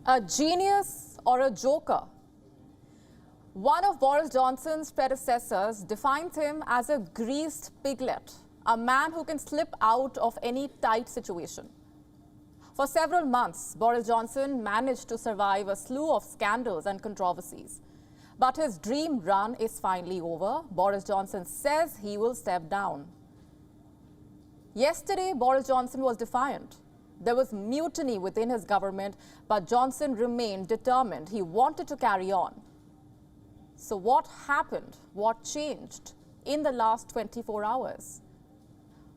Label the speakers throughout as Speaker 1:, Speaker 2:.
Speaker 1: A genius or a joker? One of Boris Johnson's predecessors defined him as a greased piglet, a man who can slip out of any tight situation. For several months, Boris Johnson managed to survive a slew of scandals and controversies. But his dream run is finally over. Boris Johnson says he will step down. Yesterday, Boris Johnson was defiant. There was mutiny within his government, but Johnson remained determined. He wanted to carry on. So what happened? What changed in the last 24 hours?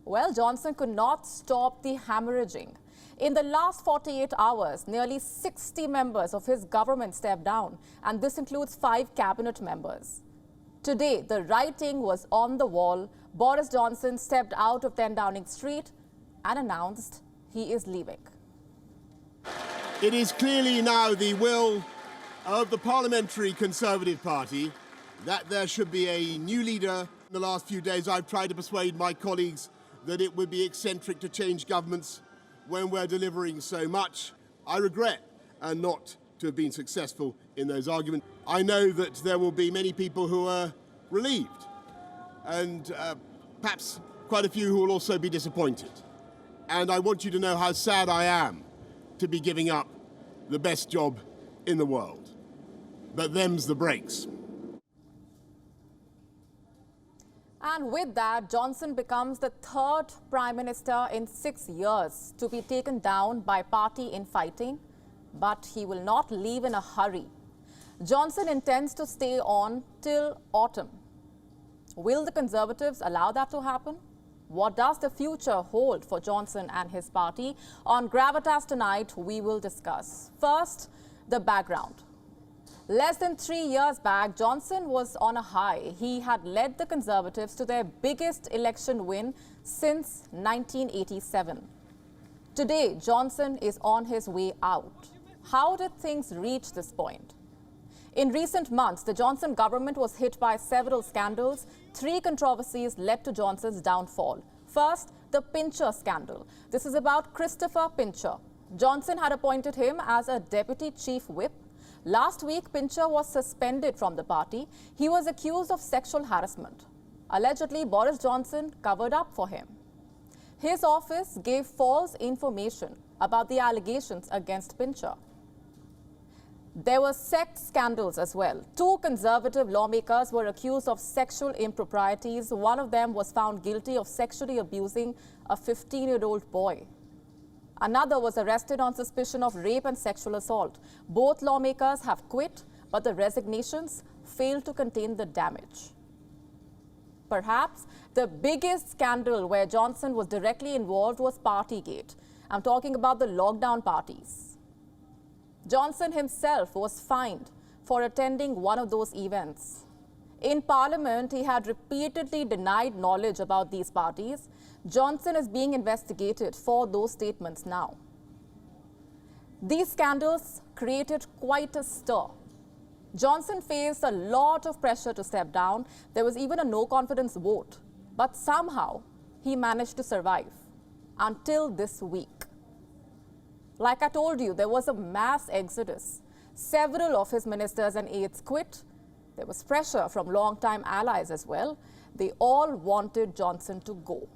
Speaker 1: Well, Johnson could not stop the hemorrhaging. In the last 48 hours, nearly 60 members of his government stepped down, and this includes 5 cabinet members. Today, the writing was on the wall. Boris Johnson stepped out of 10 Downing Street and announced he is leaving.
Speaker 2: It is clearly now the will of the Parliamentary Conservative Party that there should be a new leader. In the last few days, I've tried to persuade my colleagues that it would be eccentric to change governments when we're delivering so much. I regret not to have been successful in those arguments. I know that there will be many people who are relieved and perhaps quite a few who will also be disappointed. And I want you to know how sad I am to be giving up the best job in the world. But them's the breaks.
Speaker 1: And with that, Johnson becomes the 3rd Prime Minister in 6 years to be taken down by party infighting. But he will not leave in a hurry. Johnson intends to stay on till autumn. Will the Conservatives allow that to happen? What does the future hold for Johnson and his party? On Gravitas tonight, we will discuss. First, the background. Less than 3 years back, Johnson was on a high. He had led the Conservatives to their biggest election win since 1987. Today, Johnson is on his way out. How did things reach this point? In recent months, the Johnson government was hit by several scandals. 3 controversies led to Johnson's downfall. First, the Pincher scandal. This is about Christopher Pincher. Johnson had appointed him as a deputy chief whip. Last week, Pincher was suspended from the party. He was accused of sexual harassment. Allegedly, Boris Johnson covered up for him. His office gave false information about the allegations against Pincher. There were sex scandals as well. 2 Conservative lawmakers were accused of sexual improprieties. One of them was found guilty of sexually abusing a 15-year-old boy. Another was arrested on suspicion of rape and sexual assault. Both lawmakers have quit, but the resignations failed to contain the damage. Perhaps the biggest scandal where Johnson was directly involved was Partygate. I'm talking about the lockdown parties. Johnson himself was fined for attending one of those events. In Parliament, he had repeatedly denied knowledge about these parties. Johnson is being investigated for those statements now. These scandals created quite a stir. Johnson faced a lot of pressure to step down. There was even a no-confidence vote. But somehow, he managed to survive until this week. Like I told you, there was a mass exodus. Several of his ministers and aides quit. There was pressure from long-time allies as well. They all wanted Johnson to go.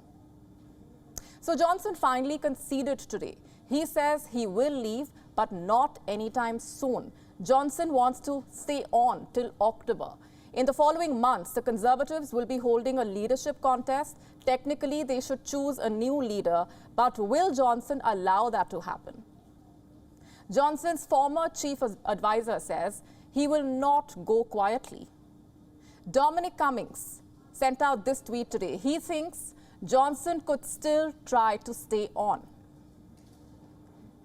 Speaker 1: So Johnson finally conceded today. He says he will leave, but not anytime soon. Johnson wants to stay on till October. In the following months, the Conservatives will be holding a leadership contest. Technically, they should choose a new leader, but will Johnson allow that to happen? Johnson's former chief advisor says he will not go quietly. Dominic Cummings sent out this tweet today. He thinks Johnson could still try to stay on.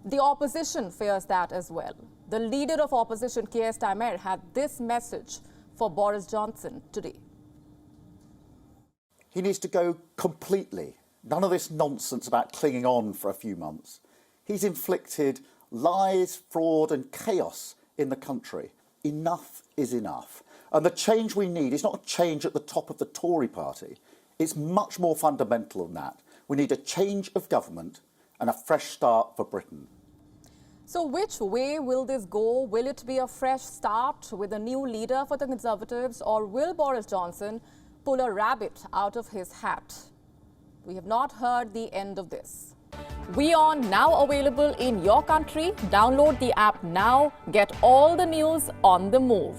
Speaker 1: The opposition fears that as well. The leader of opposition, Keir Starmer, had this message for Boris Johnson today.
Speaker 3: He needs to go completely. None of this nonsense about clinging on for a few months. He's inflicted lies, fraud and chaos in the country. Enough is enough. And the change we need is not a change at the top of the Tory party. It's much more fundamental than that. We need a change of government and a fresh start for Britain.
Speaker 1: So which way will this go? Will it be a fresh start with a new leader for the Conservatives, or will Boris Johnson pull a rabbit out of his hat? We have not heard the end of this. WION now available in your country. Download the app now. Get all the news on the move.